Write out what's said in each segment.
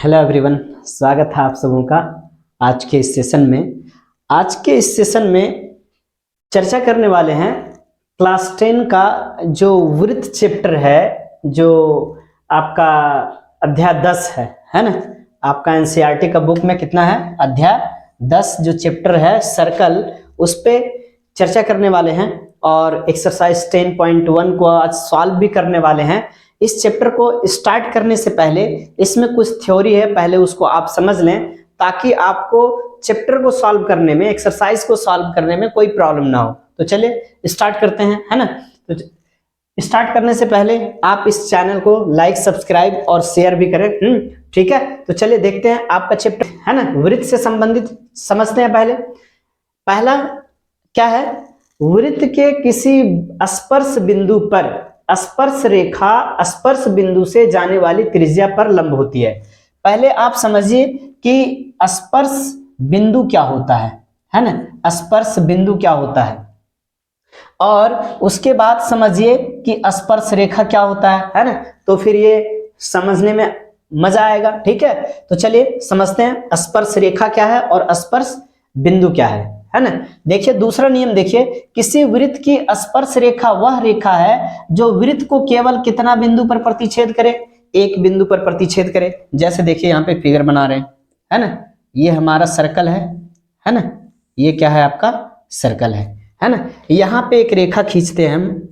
Hello everyone, स्वागत है आप सबों का आज के इस सेशन में। आज के इस सेशन में चर्चा करने वाले हैं क्लास 10 का जो वृत्त चैप्टर है, जो आपका अध्याय 10 है ना। आपका एनसीईआरटी का बुक में कितना है? अध्याय 10 जो चैप्टर है सर्कल, उस पे चर्चा करने वाले हैं और एक्सरसाइज 10.1 को आज सॉल्व भी करने वाले हैं। इस चैप्टर को स्टार्ट करने से पहले इसमें कुछ थ्योरी है, पहले उसको आप समझ लें ताकि आपको चैप्टर को सॉल्व करने में, एक्सरसाइज को सॉल्व करने में कोई प्रॉब्लम ना हो। तो चलिए स्टार्ट करते हैं, है ना। तो स्टार्ट करने से पहले आप इस चैनल को लाइक, सब्सक्राइब और शेयर भी करें। ठीक है, तो चलिए देखते हैं आपका चैप्टर, है ना, वृत्त से संबंधित समझते हैं। पहला क्या है? वृत्त के किसी स्पर्श बिंदु पर स्पर्श रेखा स्पर्श बिंदु से जाने वाली त्रिज्या पर लंब होती है। पहले आप समझिए कि स्पर्श बिंदु क्या होता है ना, स्पर्श बिंदु क्या होता है, और उसके बाद समझिए कि स्पर्श रेखा क्या होता है ना। तो फिर ये समझने में मजा आएगा। ठीक है, तो चलिए समझते हैं स्पर्श रेखा क्या है और स्पर्श बिंदु क्या है ना। देखिए दूसरा नियम, देखिए किसी वृत्त की स्पर्श रेखा वह रेखा है जो वृत्त को केवल कितना बिंदु पर प्रतिच्छेद करे? एक बिंदु पर प्रतिच्छेद करे। जैसे देखिए यहाँ पे फिगर बना रहे हैं, है ना, ये हमारा सर्कल है ना, ये क्या है? आपका सर्कल है ना। यहाँ पे एक रेखा खींचते हैं हम,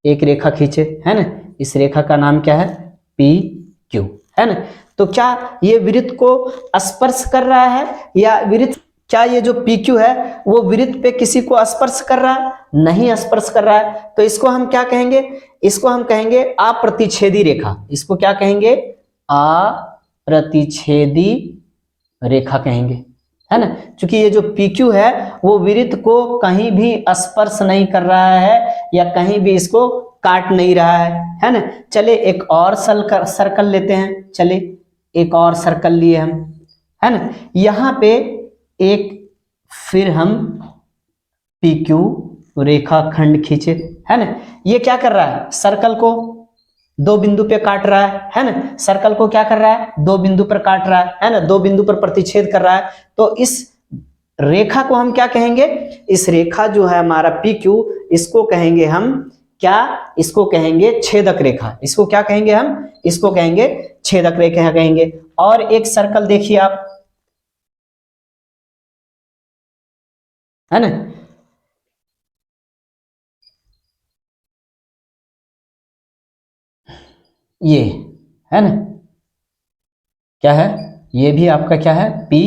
एक रेखा खींचे, है ना, इस रेखा का नाम क्या है? पी क्यू, है ना। तो क्या ये वृत्त को स्पर्श कर रहा है या वृत्त, क्या ये जो पी क्यू है वो वृत्त पे किसी को स्पर्श कर रहा है? नहीं स्पर्श कर रहा है। तो इसको हम क्या कहेंगे? इसको हम कहेंगे अप्रतिच्छेदी रेखा। इसको क्या कहेंगे? अप्रतिच्छेदी रेखा कहेंगे, है ना। क्योंकि ये जो पी क्यू है वो वृत्त को कहीं भी स्पर्श नहीं कर रहा है या कहीं भी इसको काट नहीं रहा है ना। चले एक और सर्कल लेते हैं। चले एक और सर्कल लिए हम, है ना। यहाँ पे एक फिर हम पी क्यू रेखा खंड खींचे, है ना। ये क्या कर रहा है? सर्कल को दो बिंदु पे काट रहा है ना। सर्कल को क्या कर रहा है? दो बिंदु पर काट रहा है ना, दो बिंदु पर प्रतिच्छेद कर रहा है। तो इस रेखा को हम क्या कहेंगे? इस रेखा जो है हमारा पी क्यू, इसको कहेंगे हम क्या? इसको कहेंगे छेदक रेखा। इसको क्या कहेंगे हम? इसको कहेंगे छेदक रेखा कहेंगे। और एक सर्कल देखिए आप, है ना, ये है ना, क्या है? ये भी आपका क्या है? पी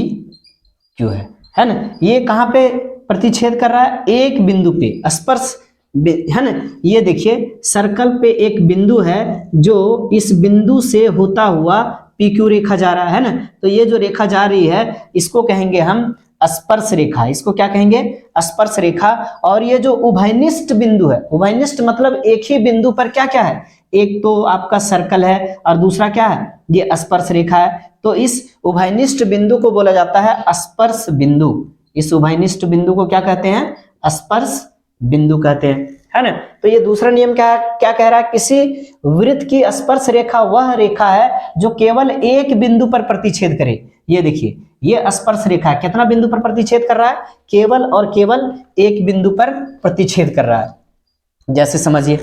क्यू है ना। ये कहां पे प्रतिच्छेद कर रहा है? एक बिंदु पे स्पर्श, है ना। ये देखिए सर्कल पे एक बिंदु है जो इस बिंदु से होता हुआ पी क्यू रेखा जा रहा है ना। तो ये जो रेखा जा रही है इसको कहेंगे हम स्पर्श रेखा। इसको क्या कहेंगे? स्पर्श रेखा। और ये जो उभयनिष्ठ बिंदु है, उभयनिष्ठ मतलब एक ही बिंदु पर क्या क्या है? एक तो आपका सर्कल है और दूसरा क्या है? ये स्पर्श रेखा है। तो इस उभयनिष्ठ बिंदु को बोला जाता है स्पर्श बिंदु। इस उभयनिष्ठ बिंदु को क्या कहते हैं? स्पर्श बिंदु कहते हैं, है ना। तो ये दूसरा नियम क्या क्या कह रहा है? किसी वृत्त की स्पर्श रेखा वह रेखा है जो केवल एक बिंदु पर प्रतिच्छेद करे। ये देखिए ये स्पर्श रेखा कितना बिंदु पर प्रतिच्छेद कर रहा है? केवल और केवल एक बिंदु पर प्रतिच्छेद कर रहा है। जैसे समझिए,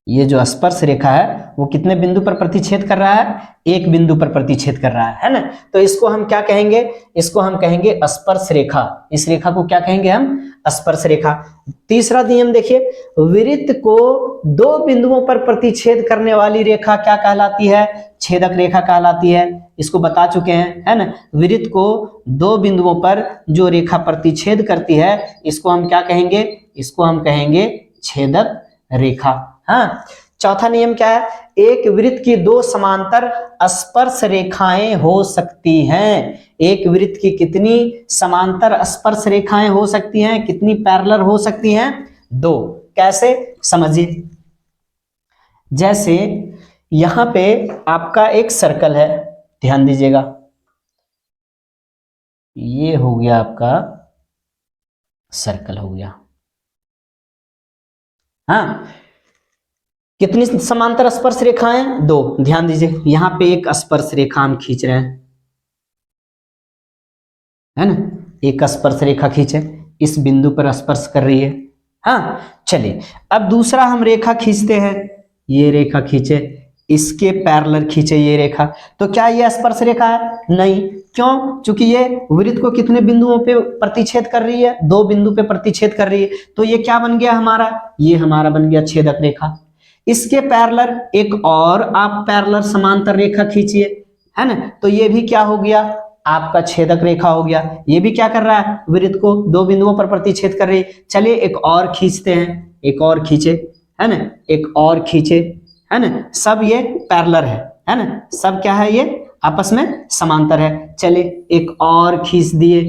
ये जो स्पर्श रेखा है वो कितने बिंदु पर प्रतिच्छेद कर रहा है? एक बिंदु पर प्रतिच्छेद कर रहा है ना। तो इसको हम क्या कहेंगे? इसको हम कहेंगे स्पर्श रेखा। इस रेखा को क्या कहेंगे हम? स्पर्श रेखा। तीसरा नियम देखिए, वृत्त को दो बिंदुओं पर प्रतिच्छेद करने वाली रेखा क्या कहलाती है? छेदक रेखा कहलाती है। इसको बता चुके हैं, है ना। वृत्त को दो बिंदुओं पर जो रेखा प्रतिच्छेद करती है इसको हम क्या कहेंगे? इसको हम कहेंगे छेदक रेखा। हाँ, चौथा नियम क्या है? एक वृत्त की दो समांतर स्पर्श रेखाएं हो सकती हैं। एक वृत्त की कितनी समांतर स्पर्श रेखाएं हो सकती हैं? कितनी पैरेलल हो सकती हैं? दो। कैसे? समझिए, जैसे यहां पे आपका एक सर्कल है, ध्यान दीजिएगा, ये हो गया आपका सर्कल हो गया। हाँ, कितनी समांतर स्पर्श रेखाएं? दो। ध्यान दीजिए, यहां पे एक स्पर्श रेखा हम खींच रहे हैं, है ना, एक स्पर्श रेखा खींचे, इस बिंदु पर स्पर्श कर रही है। हाँ, चलिए अब दूसरा हम रेखा खींचते हैं, ये रेखा खींचे, इसके पैरेलल खींचे ये रेखा, तो क्या ये स्पर्श रेखा है? नहीं। क्यों? क्योंकि ये वृत्त को कितने बिंदुओं पे प्रतिच्छेद कर रही है? दो बिंदु पे प्रतिच्छेद कर रही है, तो ये क्या बन गया हमारा? ये हमारा बन गया छेदक रेखा। इसके पैरेलल एक और आप पैरेलल समांतर रेखा खींचिए, है ना, तो ये भी क्या हो गया? आपका छेदक रेखा हो गया। ये भी क्या कर रहा है? वृत्त को दो बिंदुओं पर प्रतिच्छेद कर रही है। चलिए एक और खींचते हैं, एक और खींचे, है ना, एक और खींचे, है ना, सब ये पैरेलल है ना, सब क्या है? ये आपस में समांतर है। चलिए एक और खींच दिए,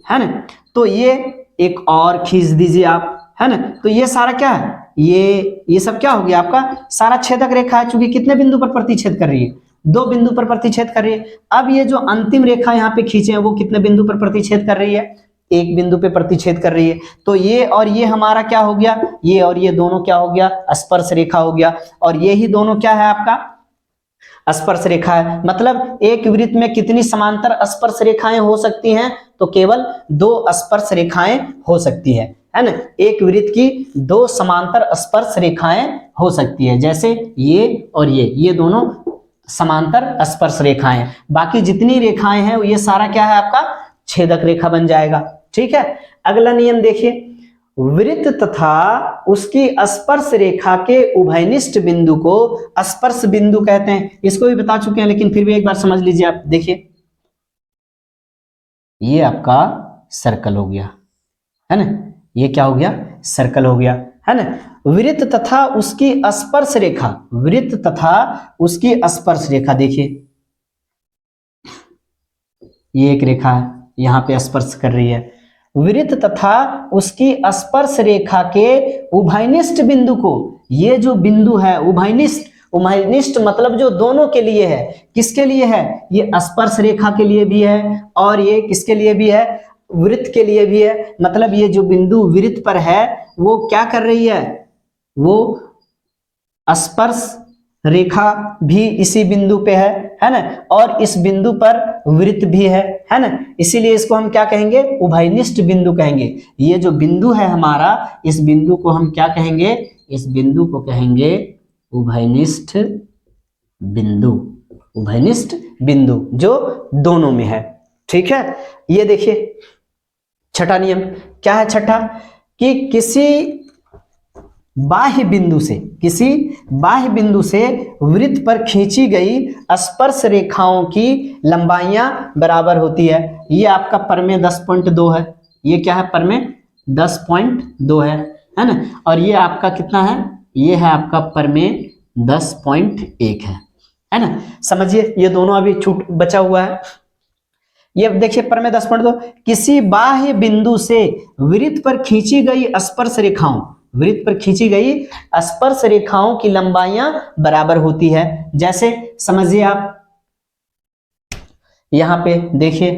है ना, तो ये एक और खींच दीजिए आप, है ना, तो ये सारा क्या है? ये सब क्या हो गया? आपका सारा छेदक रेखा है, चूंकि कितने बिंदु पर प्रतिच्छेद कर रही है? दो बिंदु पर प्रतिच्छेद कर रही है। अब ये जो अंतिम रेखा यहाँ पे खींचे हैं वो कितने बिंदु पर प्रतिच्छेद कर रही है? एक बिंदु पे प्रतिच्छेद कर रही है। तो ये और ये हमारा क्या हो गया? ये और ये दोनों क्या हो गया? स्पर्श रेखा हो गया। और ये ही दोनों क्या है? आपका स्पर्श रेखा है। मतलब एक वृत्त में कितनी समांतर स्पर्श रेखाएं हो सकती हैं? तो केवल दो स्पर्श रेखाएं हो सकती है ना। एक वृत्त की दो समांतर स्पर्श रेखाएं हो सकती है, जैसे ये और ये दोनों समांतर स्पर्श रेखाएं। बाकी जितनी रेखाएं हैं ये सारा क्या है? आपका छेदक रेखा बन जाएगा। ठीक है, अगला नियम देखिए, वृत्त तथा उसकी स्पर्श रेखा के उभयनिष्ठ बिंदु को स्पर्श बिंदु कहते हैं। इसको भी बता चुके हैं, लेकिन फिर भी एक बार समझ लीजिए आप। देखिए ये आपका सर्कल हो गया, है ना, ये क्या हो गया? सर्कल हो गया, है ना। वृत्त तथा उसकी स्पर्श रेखा, वृत्त तथा उसकी स्पर्श रेखा, देखिए ये एक रेखा है, यहां पे स्पर्श कर रही है। वृत्त तथा उसकी स्पर्श रेखा के उभयनिष्ठ बिंदु को, ये जो बिंदु है उभयनिष्ठ, उभयनिष्ठ मतलब जो दोनों के लिए है। किसके लिए है? ये स्पर्श रेखा के लिए भी है और ये किसके लिए भी है? वृत्त के लिए भी है। मतलब ये जो बिंदु वृत्त पर है वो क्या कर रही है? वो स्पर्श रेखा भी इसी बिंदु पे है ना, और इस बिंदु पर वृत्त भी है ना, इसीलिए इसको हम क्या कहेंगे? उभयनिष्ठ बिंदु कहेंगे। ये जो बिंदु है हमारा, इस बिंदु को हम क्या कहेंगे? इस बिंदु को कहेंगे उभयनिष्ठ बिंदु, उभयनिष्ठ बिंदु जो दोनों में है। ठीक है, ये देखिए छठा नियम क्या है? छठा, कि किसी बाह्य बिंदु से, किसी बाह्य बिंदु से वृत्त पर खींची गई स्पर्श रेखाओं की लंबाइयां बराबर होती है। ये आपका परमेय 10.2 है। ये क्या है? परमेय 10.2 है ना, और ये आपका कितना है? ये है आपका परमेय 10.1 है ना। समझिए ये दोनों अभी छूट बचा हुआ है। ये देखिए परमेय 10.2, किसी बाह्य बिंदु से वृत्त पर खींची गई स्पर्श रेखाओं, वृत्त पर खींची गई स्पर्श रेखाओं की लंबाइयां बराबर होती है। जैसे समझिए आप यहां पे देखिए,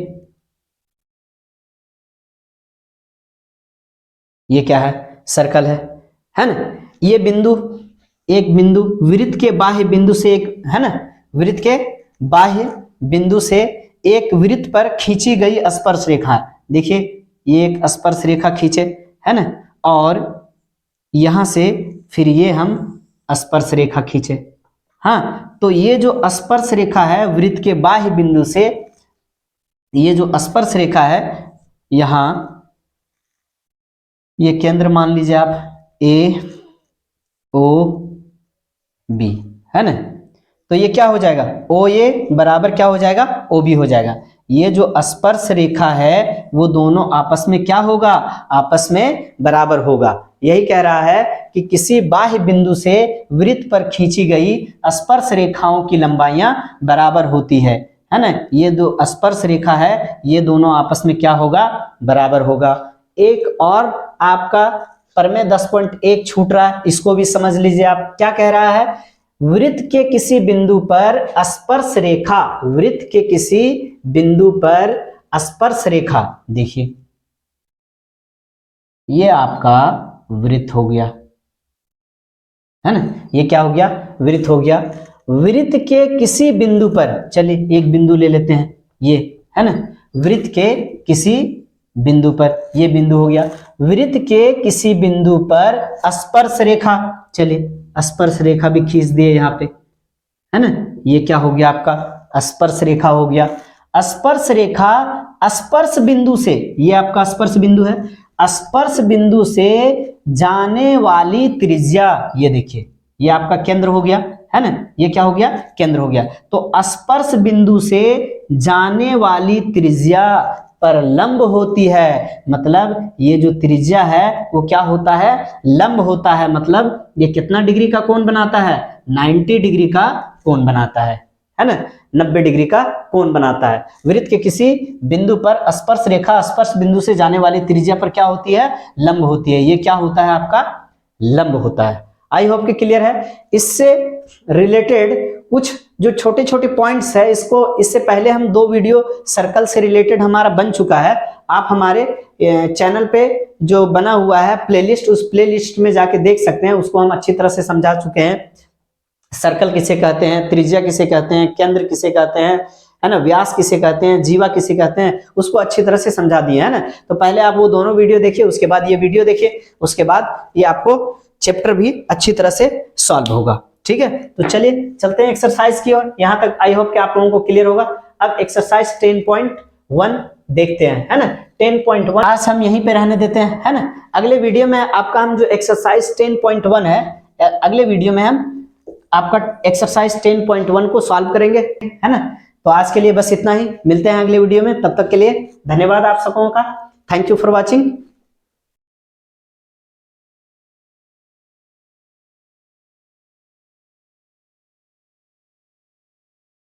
ये क्या है? सर्कल है ना। ये बिंदु, एक बिंदु वृत्त के बाह्य बिंदु से, एक है ना, वृत्त के बाह्य बिंदु से एक वृत्त पर खींची गई स्पर्श रेखा। देखिए ये एक स्पर्श रेखा खींचे, है ना, और यहां से फिर ये हम स्पर्श रेखा खींचे। हाँ, तो ये जो स्पर्श रेखा है वृत्त के बाह्य बिंदु से, ये जो स्पर्श रेखा है यहां, ये केंद्र मान लीजिए आप ए ओ बी, है ना, तो ये क्या हो जाएगा? ओ ए बराबर क्या हो जाएगा? ओ बी हो जाएगा। ये जो स्पर्श रेखा है वो दोनों आपस में क्या होगा? आपस में बराबर होगा। यही कह रहा है कि किसी बाह्य बिंदु से वृत्त पर खींची गई स्पर्श रेखाओं की लंबाइयां बराबर होती है ना। ये दो स्पर्श रेखा है, ये दोनों आपस में क्या होगा? बराबर होगा। एक और आपका परमेय 10.1 छूट रहा है, इसको भी समझ लीजिए आप। क्या कह रहा है? वृत्त के किसी बिंदु पर स्पर्श रेखा, वृत्त के किसी बिंदु पर स्पर्श रेखा, देखिए ये आपका वृत्त हो गया, है ना, ये क्या हो गया, वृत्त हो गया। वृत्त के किसी बिंदु पर, चलिए एक बिंदु ले लेते हैं, ये है ना, वृत्त के किसी बिंदु पर, ये बिंदु हो गया। वृत्त के किसी बिंदु पर स्पर्श रेखा, चलिए स्पर्श रेखा भी खींच दिए यहाँ पे, है ना, ये क्या हो गया आपका स्पर्श रेखा हो गया। स्पर्श रेखा स्पर्श बिंदु से, ये आपका स्पर्श बिंदु है, स्पर्श बिंदु से जाने वाली त्रिज्या, ये देखिए ये आपका केंद्र हो गया, है ना, ये क्या हो गया, केंद्र हो गया। तो स्पर्श बिंदु से जाने वाली त्रिज्या पर लंब होती है, मतलब ये जो त्रिज्या है वो क्या होता है, लंब होता है। मतलब ये कितना डिग्री का कोण बनाता है, 90 डिग्री का कोण बनाता है ना, 90 डिग्री का कोण बनाता है। वृत्त के किसी बिंदु पर स्पर्श रेखा स्पर्श बिंदु से जाने वाली त्रिज्या पर क्या होती है, लंब होती है। ये क्या होता है आपका, लंब होता है। आई होप कि क्लियर है। इससे रिलेटेड कुछ जो छोटे छोटे पॉइंट्स है, इससे पहले हम 2 वीडियो सर्कल से रिलेटेड हमारा बन चुका है। आप हमारे चैनल पे जो बना हुआ है प्लेलिस्ट, उस प्लेलिस्ट में जाके देख सकते हैं, उसको हम अच्छी तरह से समझा चुके हैं। सर्कल किसे कहते हैं, त्रिज्या किसे कहते हैं, केंद्र किसे कहते हैं, है ना, व्यास किसे कहते हैं, जीवा किसे कहते हैं, उसको अच्छी तरह से समझा दिए, है ना। तो पहले आप वो दोनों वीडियो देखिए, उसके बाद ये वीडियो देखिए, उसके बाद ये आपको चैप्टर भी अच्छी तरह से सॉल्व होगा। ठीक है, तो चलिए चलते हैं एक्सरसाइज की ओर। यहाँ तक आई होप कि आप लोगों को क्लियर होगा। अब एक्सरसाइज 10.1 देखते हैं, है ना। 10.1 आज हम यहीं पे रहने देते हैं, है ना। अगले वीडियो में आपका हम जो एक्सरसाइज 10.1 है, अगले वीडियो में हम आपका एक्सरसाइज 10.1 को सॉल्व करेंगे, है ना। तो आज के लिए बस इतना ही, मिलते हैं अगले वीडियो में। तब तक के लिए धन्यवाद आप सबों का। Thank you for watching.